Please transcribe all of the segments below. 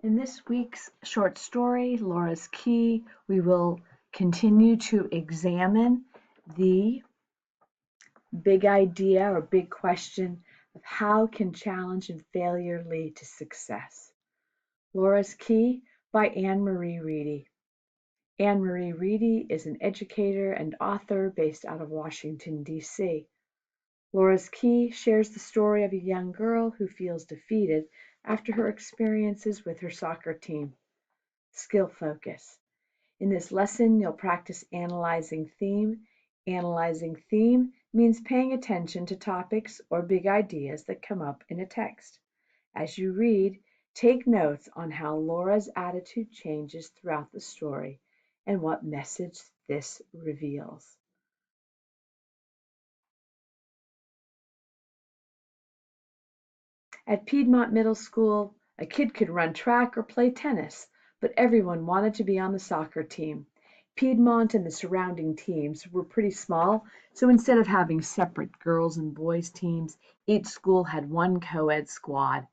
In this week's short story, Laura's Key, we will continue to examine the big idea or big question of how can challenge and failure lead to success. Laura's Key by Anne Marie Reedy. Anne Marie Reedy is an educator and author based out of Washington, D.C. Laura's Key shares the story of a young girl who feels defeated after her experiences with her soccer team. Skill focus. In this lesson, you'll practice analyzing theme. Analyzing theme means paying attention to topics or big ideas that come up in a text. As you read, take notes on how Laura's attitude changes throughout the story and what message this reveals. At Piedmont Middle School, a kid could run track or play tennis, but everyone wanted to be on the soccer team. Piedmont and the surrounding teams were pretty small, so instead of having separate girls and boys teams, each school had one co-ed squad.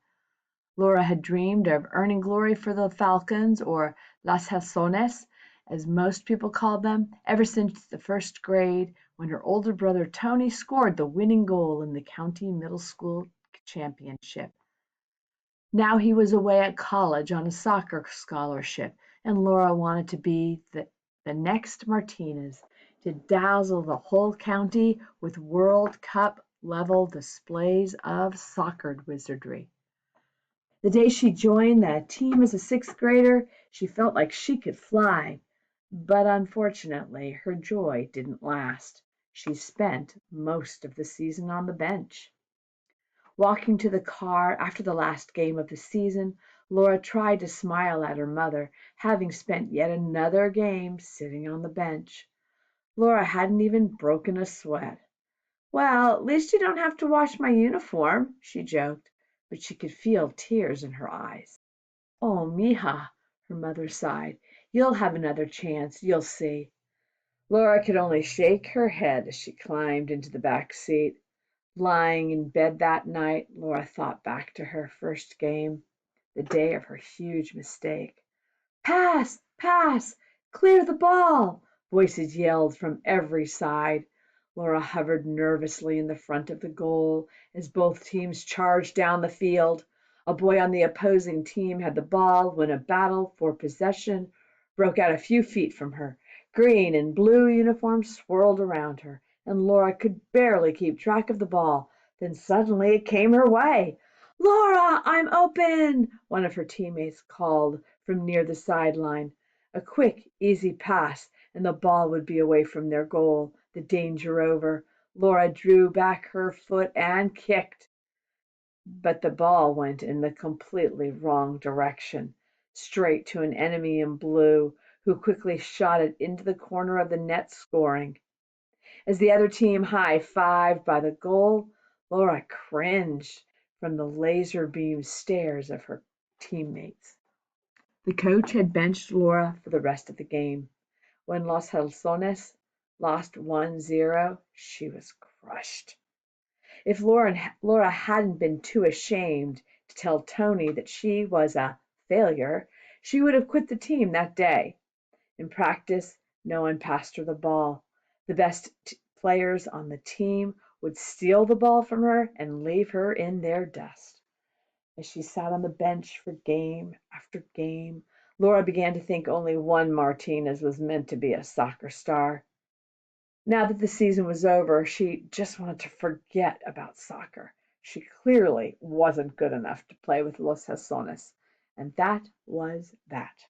Laura had dreamed of earning glory for the Falcons, or Las Halcones, as most people called them, ever since the first grade when her older brother Tony scored the winning goal in the county middle school championship. Now he was away at college on a soccer scholarship, and Laura wanted to be the next Martinez, to dazzle the whole county with World Cup level displays of soccer wizardry. The day she joined the team as a sixth grader, she felt like she could fly. But unfortunately, her joy didn't last. She spent most of the season on the bench. Walking to the car after the last game of the season, Laura tried to smile at her mother, having spent yet another game sitting on the bench. Laura hadn't even broken a sweat. "Well, at least you don't have to wash my uniform," she joked, but she could feel tears in her eyes. "Oh, mija," her mother sighed. "You'll have another chance, you'll see." Laura could only shake her head as she climbed into the back seat. Lying in bed that night, Laura thought back to her first game, the day of her huge mistake. "Pass! Pass! Clear the ball!" voices yelled from every side. Laura hovered nervously in the front of the goal as both teams charged down the field. A boy on the opposing team had the ball when a battle for possession broke out a few feet from her. Green and blue uniforms swirled around her, and Laura could barely keep track of the ball. Then suddenly it came her way. "Laura, I'm open!" one of her teammates called from near the sideline. A quick, easy pass, and the ball would be away from their goal, the danger over. Laura drew back her foot and kicked. But the ball went in the completely wrong direction, straight to an enemy in blue, who quickly shot it into the corner of the net, scoring. As the other team high-fived by the goal, Laura cringed from the laser beam stares of her teammates. The coach had benched Laura for the rest of the game. When Los Halcones lost 1-0, she was crushed. If Laura hadn't been too ashamed to tell Tony that she was a failure, she would have quit the team that day. In practice, no one passed her the ball. The best players on the team would steal the ball from her and leave her in their dust. As she sat on the bench for game after game, Laura began to think only one Martinez was meant to be a soccer star. Now that the season was over, she just wanted to forget about soccer. She clearly wasn't good enough to play with Los Halcones, and that was that.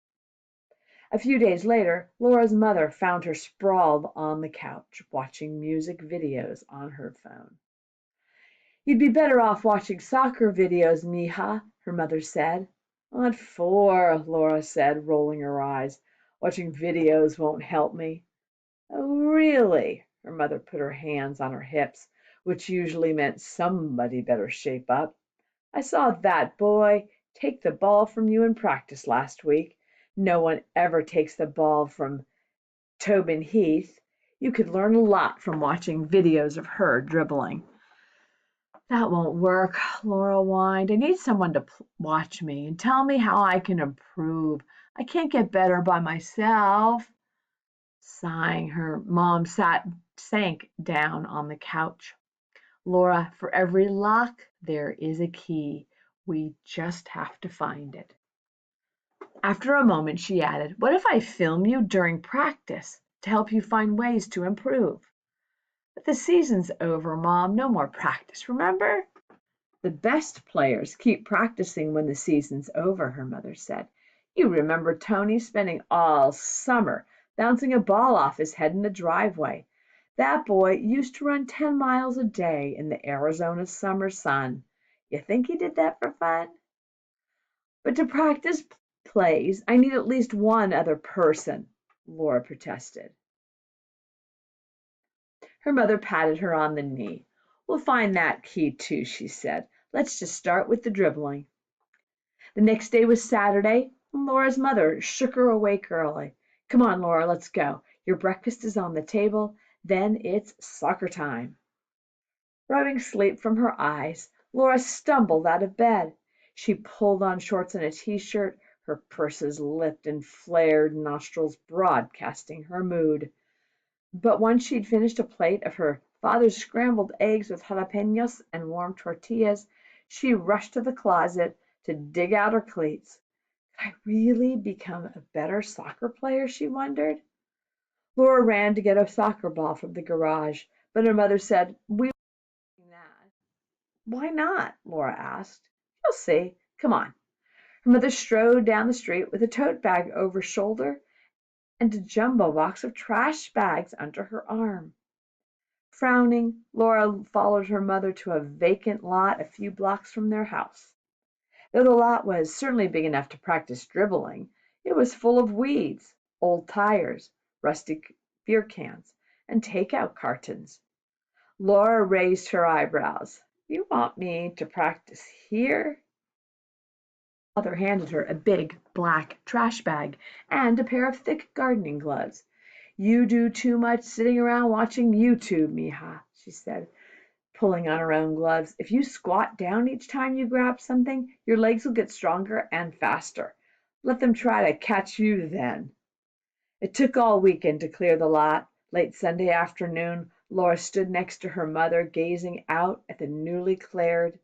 A few days later, Laura's mother found her sprawled on the couch, watching music videos on her phone. "You'd be better off watching soccer videos, mija," her mother said. "What for?" Laura said, rolling her eyes. "Watching videos won't help me." "Oh, really?" Her mother put her hands on her hips, which usually meant somebody better shape up. "I saw that boy take the ball from you in practice last week. No one ever takes the ball from Tobin Heath. You could learn a lot from watching videos of her dribbling." That won't work, Laura whined. I need someone to watch me and tell me how I can improve. I can't get better by myself. Sighing, her mom sank down on the couch. Laura, for every lock, there is a key. We just have to find it. After a moment, she added, what if I film you during practice to help you find ways to improve? But the season's over, Mom. No more practice, remember? The best players keep practicing when the season's over, her mother said. You remember Tony spending all summer bouncing a ball off his head in the driveway. That boy used to run 10 miles a day in the Arizona summer sun. You think he did that for fun? But to practice plays, I need at least one other person, Laura protested. Her mother patted her on the knee. We'll find that key too, she said. Let's just start with the dribbling. The next day was Saturday, and Laura's mother shook her awake early. Come on, Laura, let's go. Your breakfast is on the table. Then it's soccer time. Rubbing sleep from her eyes, Laura stumbled out of bed. She pulled on shorts and a t-shirt, her purses lipped and flared nostrils broadcasting her mood. But once she'd finished a plate of her father's scrambled eggs with jalapenos and warm tortillas, she rushed to the closet to dig out her cleats. Could I really become a better soccer player, she wondered. Laura ran to get a soccer ball from the garage, but her mother said, we won't do that. Why not? Laura asked. You'll see. Come on. Her mother strode down the street with a tote bag over her shoulder and a jumbo box of trash bags under her arm. Frowning, Laura followed her mother to a vacant lot a few blocks from their house. Though the lot was certainly big enough to practice dribbling, it was full of weeds, old tires, rusty beer cans, and takeout cartons. Laura raised her eyebrows. You want me to practice here? Mother handed her a big black trash bag and a pair of thick gardening gloves. You do too much sitting around watching YouTube, Mija, she said, pulling on her own gloves. If you squat down each time you grab something, your legs will get stronger and faster. Let them try to catch you then. It took all weekend to clear the lot. Late Sunday afternoon, Laura stood next to her mother, gazing out at the newly cleared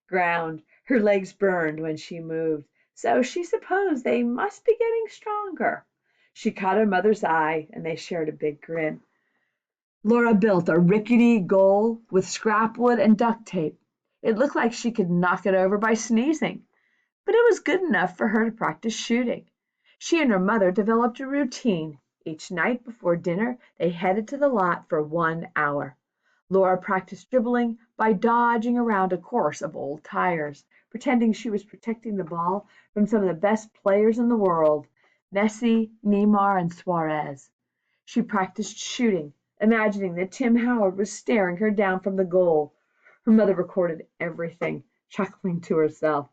ground. Her legs burned when she moved, so she supposed they must be getting stronger. She caught her mother's eye, and they shared a big grin. Laura built a rickety goal with scrap wood and duct tape. It looked like she could knock it over by sneezing, but it was good enough for her to practice shooting. She and her mother developed a routine. Each night before dinner, they headed to the lot for 1 hour. Laura practiced dribbling by dodging around a course of old tires, pretending she was protecting the ball from some of the best players in the world, Messi, Neymar, and Suarez. She practiced shooting, imagining that Tim Howard was staring her down from the goal. Her mother recorded everything, chuckling to herself.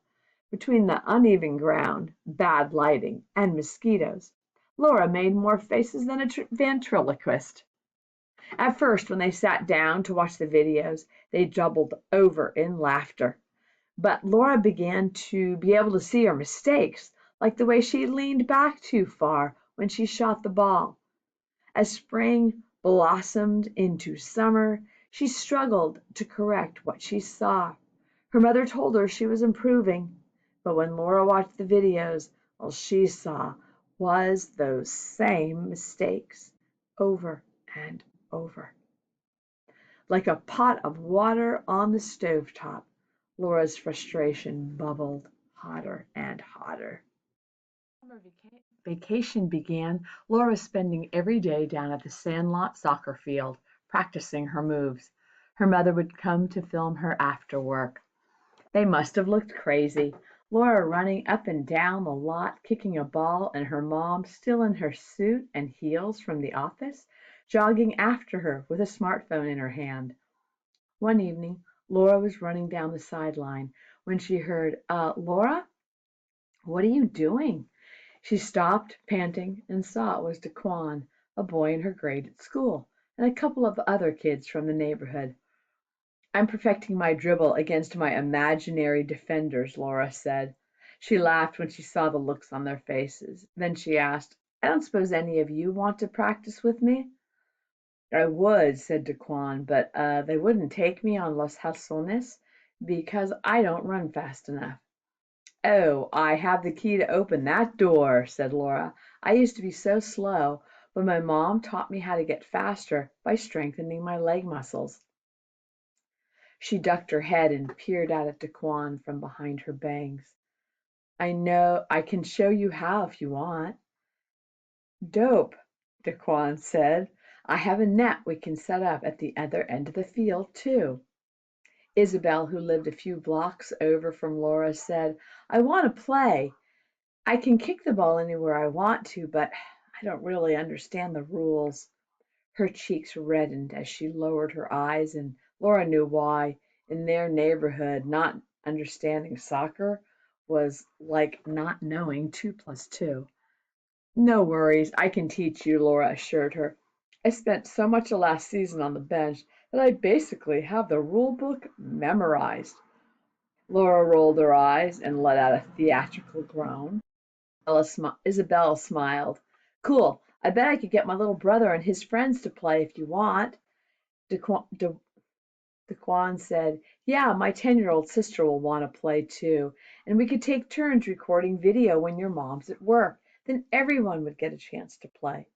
Between the uneven ground, bad lighting, and mosquitoes, Laura made more faces than a ventriloquist. At first, when they sat down to watch the videos, they doubled over in laughter. But Laura began to be able to see her mistakes, like the way she leaned back too far when she shot the ball. As spring blossomed into summer, she struggled to correct what she saw. Her mother told her she was improving, but when Laura watched the videos, all she saw was those same mistakes over and over. Like a pot of water on the stovetop, Laura's frustration bubbled hotter and hotter. Summer vacation began. Laura was spending every day down at the Sandlot soccer field, practicing her moves. Her mother would come to film her after work. They must have looked crazy. Laura running up and down the lot, kicking a ball, and her mom, still in her suit and heels from the office, jogging after her with a smartphone in her hand. One evening, Laura was running down the sideline when she heard, Laura, what are you doing? She stopped, panting, and saw it was Daquan, a boy in her grade at school, and a couple of other kids from the neighborhood. I'm perfecting my dribble against my imaginary defenders, Laura said. She laughed when she saw the looks on their faces. Then she asked, I don't suppose any of you want to practice with me? I would, said Daquan, but they wouldn't take me on Los Halsones because I don't run fast enough. Oh, I have the key to open that door, said Laura. I used to be so slow, but my mom taught me how to get faster by strengthening my leg muscles. She ducked her head and peered out at Daquan from behind her bangs. I know I can show you how if you want. Dope, Daquan said. I have a net we can set up at the other end of the field, too. Isabel, who lived a few blocks over from Laura, said, I want to play. I can kick the ball anywhere I want to, but I don't really understand the rules. Her cheeks reddened as she lowered her eyes, and Laura knew why. In their neighborhood, not understanding soccer was like not knowing 2 plus 2. No worries, I can teach you, Laura assured her. I spent so much of last season on the bench that I basically have the rule book memorized. Laura rolled her eyes and let out a theatrical groan. Isabella smiled. Cool. I bet I could get my little brother and his friends to play if you want. Daquan said, yeah, my 10-year-old sister will want to play too. And we could take turns recording video when your mom's at work. Then everyone would get a chance to play.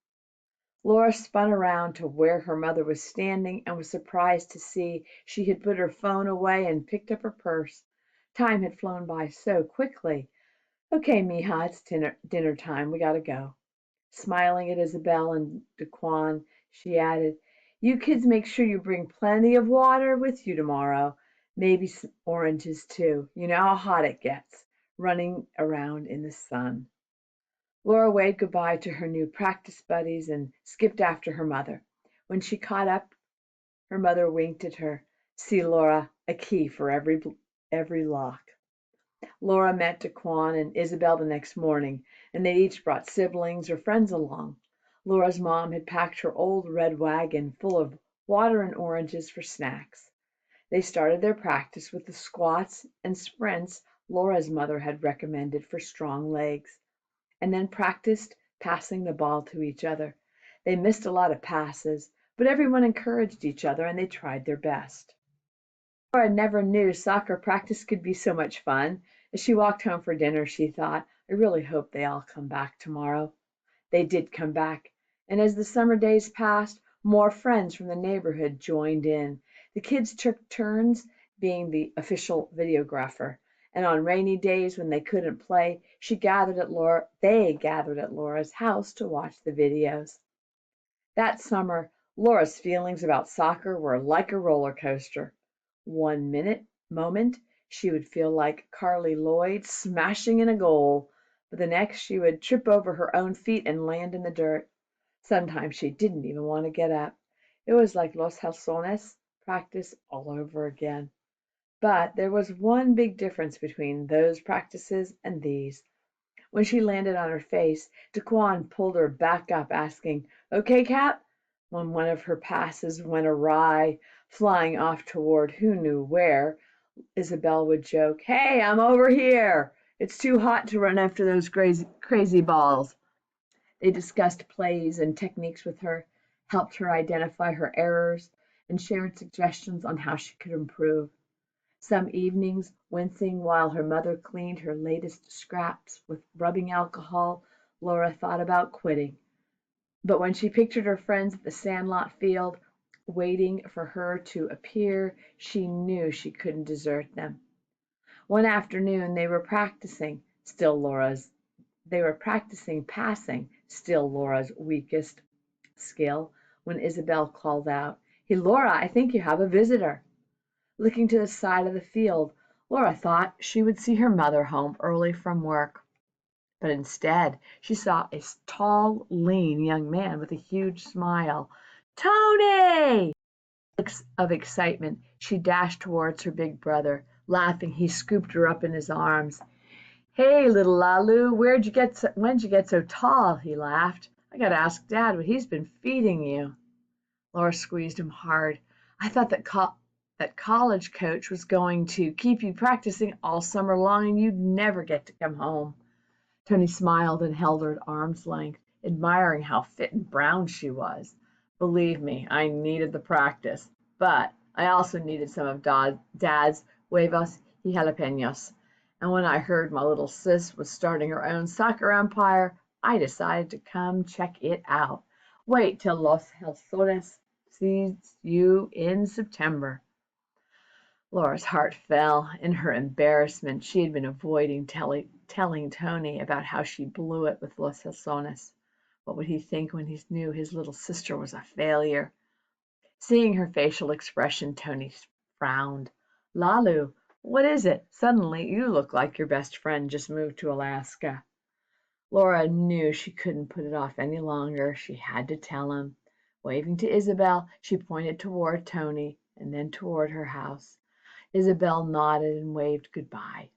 Laura spun around to where her mother was standing and was surprised to see she had put her phone away and picked up her purse. Time had flown by so quickly. Okay, mija, it's dinner time. We gotta go. Smiling at Isabel and Daquan, she added, you kids make sure you bring plenty of water with you tomorrow. Maybe some oranges too. You know how hot it gets, running around in the sun. Laura waved goodbye to her new practice buddies and skipped after her mother. When she caught up, her mother winked at her. See, Laura, a key for every lock. Laura met Daquan and Isabel the next morning, and they each brought siblings or friends along. Laura's mom had packed her old red wagon full of water and oranges for snacks. They started their practice with the squats and sprints Laura's mother had recommended for strong legs, and then practiced passing the ball to each other. They missed a lot of passes, but everyone encouraged each other and they tried their best. Laura never knew soccer practice could be so much fun. As she walked home for dinner, she thought, I really hope they all come back tomorrow. They did come back, and as the summer days passed, more friends from the neighborhood joined in. The kids took turns being the official videographer, and on rainy days when they couldn't play, they gathered at Laura's house to watch the videos. That summer, Laura's feelings about soccer were like a roller coaster. One moment she would feel like Carly Lloyd smashing in a goal, but the next she would trip over her own feet and land in the dirt. Sometimes she didn't even want to get up. It was like Los Halsones practice all over again. But there was one big difference between those practices and these. When she landed on her face, Daquan pulled her back up, asking, Okay, Cap? When one of her passes went awry, flying off toward who knew where, Isabel would joke, Hey, I'm over here. It's too hot to run after those crazy balls. They discussed plays and techniques with her, helped her identify her errors, and shared suggestions on how she could improve. Some evenings, wincing while her mother cleaned her latest scraps with rubbing alcohol, Laura thought about quitting. But when she pictured her friends at the sandlot field, waiting for her to appear, she knew she couldn't desert them. One afternoon they were practicing passing, still Laura's weakest skill, when Isabel called out, Hey Laura, I think you have a visitor. Looking to the side of the field, Laura thought she would see her mother home early from work. But instead she saw a tall, lean young man with a huge smile. Tony! Of excitement, she dashed towards her big brother. Laughing, he scooped her up in his arms. Hey, little Lalu, when'd you get so tall? He laughed. I gotta ask Dad what he's been feeding you. Laura squeezed him hard. I thought that that college coach was going to keep you practicing all summer long and you'd never get to come home. Tony smiled and held her at arm's length, admiring how fit and brown she was. Believe me, I needed the practice, but I also needed some of Dad's huevos y jalapenos. And when I heard my little sis was starting her own soccer empire, I decided to come check it out. Wait till Los Helsones sees you in September. Laura's heart fell. In her embarrassment, she had been avoiding telling Tony about how she blew it with Los Helsones. What would he think when he knew his little sister was a failure? Seeing her facial expression, Tony frowned. Lalu, what is it? Suddenly, you look like your best friend just moved to Alaska. Laura knew she couldn't put it off any longer. She had to tell him. Waving to Isabel, she pointed toward Tony and then toward her house. Isabel nodded and waved goodbye.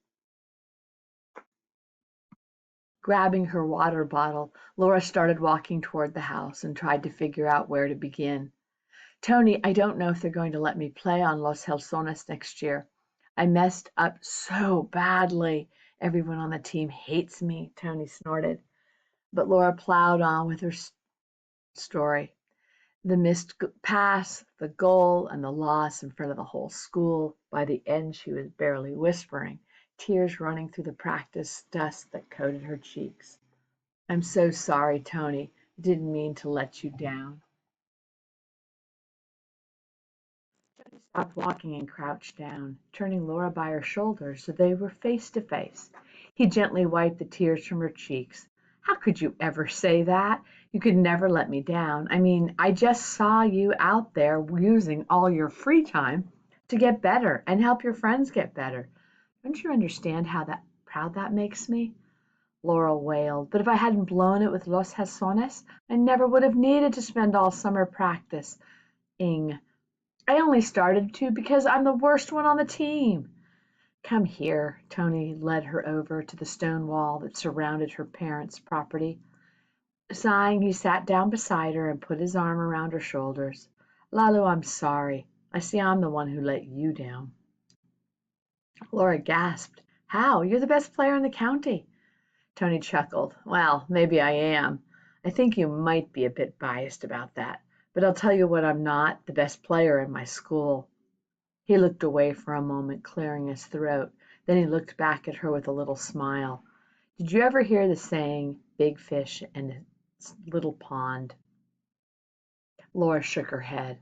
Grabbing her water bottle, Laura started walking toward the house and tried to figure out where to begin. Tony, I don't know if they're going to let me play on Los Helsones next year. I messed up so badly. Everyone on the team hates me, Tony snorted. But Laura plowed on with her story. The missed pass, the goal, and the loss in front of the whole school. By the end, she was barely whispering, tears running through the practice dust that coated her cheeks. I'm so sorry, Tony. I didn't mean to let you down. Tony stopped walking and crouched down, turning Laura by her shoulders so they were face to face. He gently wiped the tears from her cheeks. How could you ever say that? You could never let me down. I mean, I just saw you out there using all your free time to get better and help your friends get better. Don't you understand how proud that makes me? Laura wailed. But if I hadn't blown it with Los Hasones, I never would have needed to spend all summer practicing. I only started to because I'm the worst one on the team. Come here. Tony led her over to the stone wall that surrounded her parents' property. Sighing, he sat down beside her and put his arm around her shoulders. Lalu, I'm sorry. I see I'm the one who let you down. Laura gasped. How? You're the best player in the county. Tony chuckled. Well, maybe I am. I think you might be a bit biased about that. But I'll tell you what, I'm not the best player in my school. He looked away for a moment, clearing his throat. Then he looked back at her with a little smile. Did you ever hear the saying, big fish in a little pond? Laura shook her head.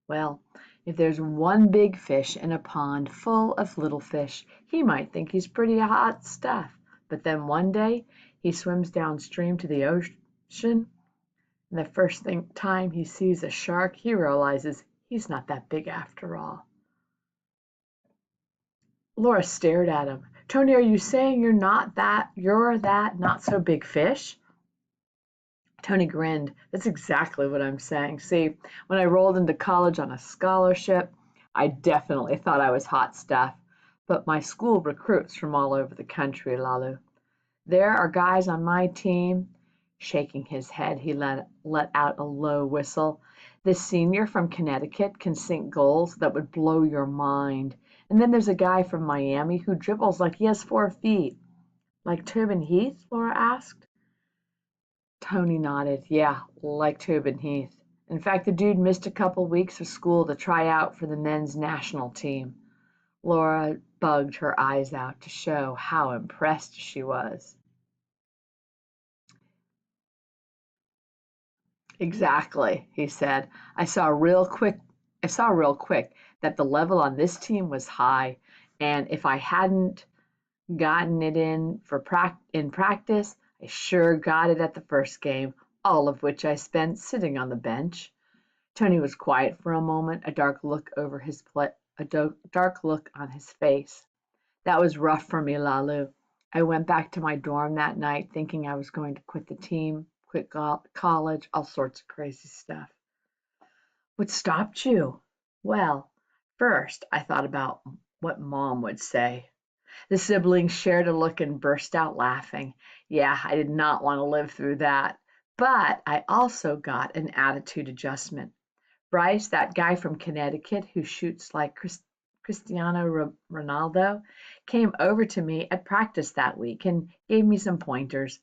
Well, if there's one big fish in a pond full of little fish, he might think he's pretty hot stuff. But then one day he swims downstream to the ocean, and the first time he sees a shark, he realizes he's not that big after all. Laura stared at him. Tony, are you saying you're that not so big fish? Tony grinned. That's exactly what I'm saying. See, when I rolled into college on a scholarship, I definitely thought I was hot stuff. But my school recruits from all over the country, Lalu. There are guys on my team. Shaking his head, he let out a low whistle. This senior from Connecticut can sink goals that would blow your mind. And then there's a guy from Miami who dribbles like he has 4 feet. Like Tobin Heath? Laura asked. Tony nodded. Yeah, like Tobin Heath. In fact, the dude missed a couple weeks of school to try out for the men's national team. Laura bugged her eyes out to show how impressed she was. Exactly, he said. I saw real quick that the level on this team was high, and if I hadn't gotten it in practice, I sure got it at the first game, all of which I spent sitting on the bench. Tony was quiet for a moment, a dark look on his face. That was rough for me, Lalu. I went back to my dorm that night thinking I was going to quit the team, quit college, all sorts of crazy stuff. What stopped you? Well, first I thought about what Mom would say. The siblings shared a look and burst out laughing. Yeah, I did not want to live through that. But I also got an attitude adjustment. Bryce, that guy from Connecticut who shoots like Cristiano Ronaldo, came over to me at practice that week and gave me some pointers.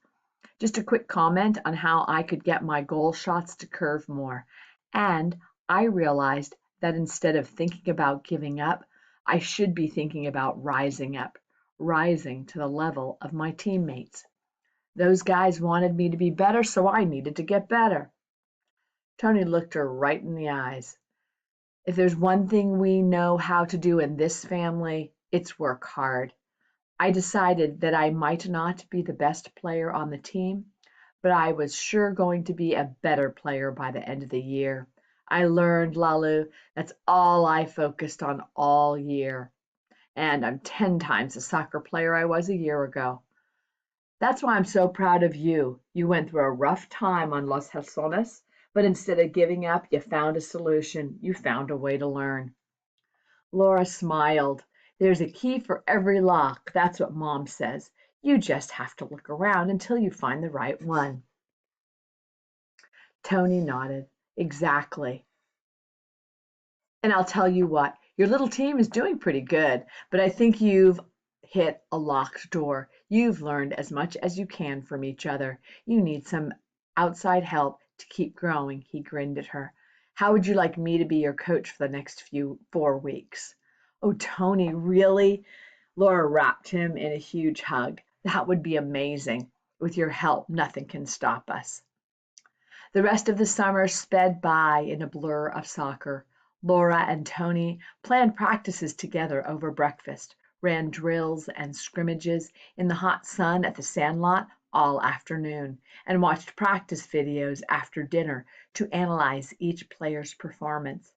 Just a quick comment on how I could get my goal shots to curve more. And I realized that instead of thinking about giving up, I should be thinking about rising up, rising to the level of my teammates. Those guys wanted me to be better, so I needed to get better. Tony looked her right in the eyes. If there's one thing we know how to do in this family, it's work hard. I decided that I might not be the best player on the team, but I was sure going to be a better player by the end of the year. I learned, Lalu, that's all I focused on all year. And I'm 10 times the soccer player I was a year ago. That's why I'm so proud of you. You went through a rough time on Los Helsones, but instead of giving up, you found a solution. You found a way to learn. Laura smiled. There's a key for every lock. That's what Mom says. You just have to look around until you find the right one. Tony nodded. Exactly. And I'll tell you what, your little team is doing pretty good, but I think you've hit a locked door. You've learned as much as you can from each other. You need some outside help to keep growing, he grinned at her. How would you like me to be your coach for the next 4 weeks? Oh, Tony, really? Laura wrapped him in a huge hug. That would be amazing. With your help, nothing can stop us. The rest of the summer sped by in a blur of soccer. Laura and Tony planned practices together over breakfast, ran drills and scrimmages in the hot sun at the sandlot all afternoon, and watched practice videos after dinner to analyze each player's performance.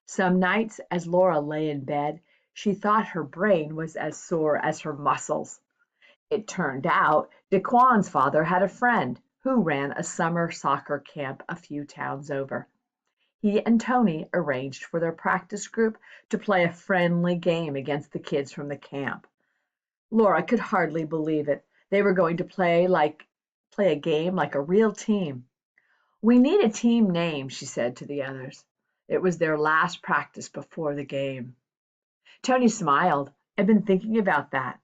Some nights, as Laura lay in bed, she thought her brain was as sore as her muscles. It turned out Daquan's father had a friend who ran a summer soccer camp a few towns over. He and Tony arranged for their practice group to play a friendly game against the kids from the camp. Laura could hardly believe it. They were going to play a game like a real team. We need a team name, she said to the others. It was their last practice before the game. Tony smiled. I've been thinking about that.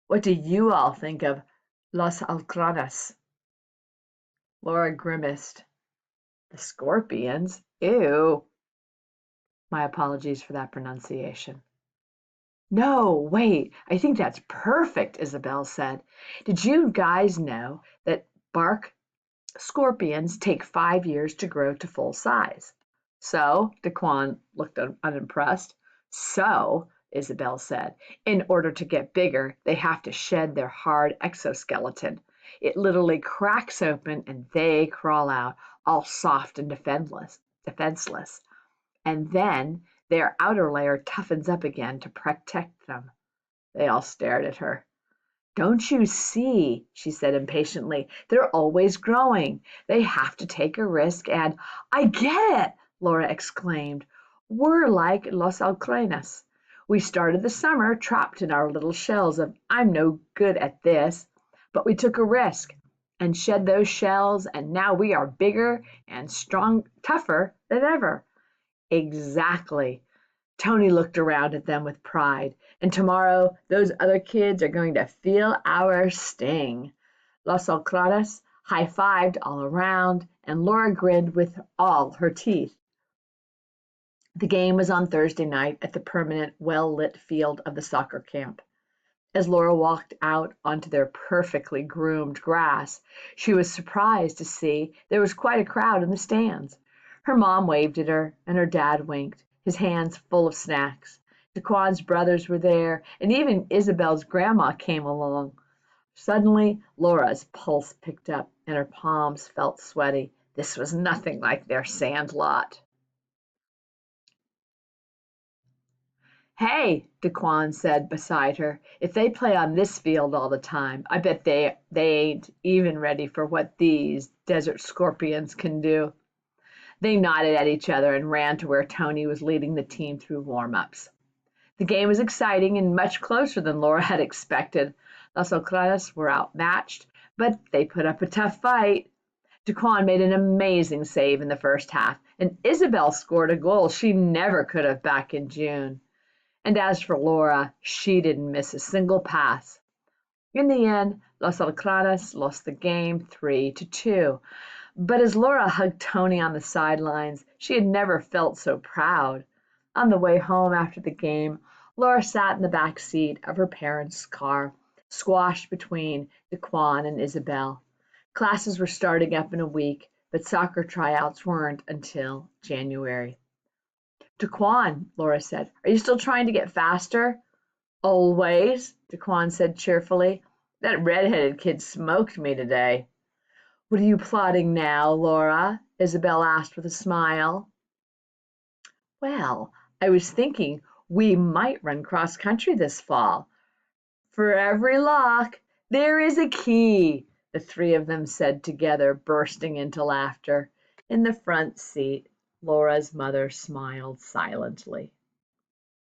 What do you all think of Los Alcranas? Laura grimaced. The Scorpions? Ew. My apologies for that pronunciation. No, wait, I think that's perfect, Isabel said. Did you guys know that bark scorpions take 5 years to grow to full size? So, Daquan looked unimpressed. So, Isabel said, in order to get bigger, they have to shed their hard exoskeleton. It literally cracks open and they crawl out, all soft and defenseless. And then their outer layer toughens up again to protect them. They all stared at her. Don't you see, she said impatiently, they're always growing. They have to take a risk and I get it, Laura exclaimed. We're like Los Alcranas. We started the summer trapped in our little shells of I'm no good at this, but we took a risk and shed those shells and now we are bigger and tougher than ever. Exactly. Tony looked around at them with pride. And tomorrow, those other kids are going to feel our sting. Los Alcranas high-fived all around, and Laura grinned with all her teeth. The game was on Thursday night at the permanent, well-lit field of the soccer camp. As Laura walked out onto their perfectly groomed grass, she was surprised to see there was quite a crowd in the stands. Her mom waved at her, and her dad winked, his hands full of snacks. Daquan's brothers were there, and even Isabel's grandma came along. Suddenly, Laura's pulse picked up, and her palms felt sweaty. This was nothing like their sand lot. Hey, Daquan said beside her, if they play on this field all the time, I bet they ain't even ready for what these desert scorpions can do. They nodded at each other and ran to where Tony was leading the team through warm-ups. The game was exciting and much closer than Laura had expected. Los Alcranas were outmatched, but they put up a tough fight. Daquan made an amazing save in the first half, and Isabel scored a goal she never could have back in June. And as for Laura, she didn't miss a single pass. In the end, Los Alcranes lost the game 3-2. But as Laura hugged Tony on the sidelines, she had never felt so proud. On the way home after the game, Laura sat in the back seat of her parents' car, squashed between Daquan and Isabel. Classes were starting up in a week, but soccer tryouts weren't until January. Daquan, Laura said, are you still trying to get faster? Always, Daquan said cheerfully. That red-headed kid smoked me today. What are you plotting now, Laura? Isabel asked with a smile. Well, I was thinking we might run cross-country this fall. For every lock, there is a key, the three of them said together, bursting into laughter. In the front seat, Laura's mother smiled silently.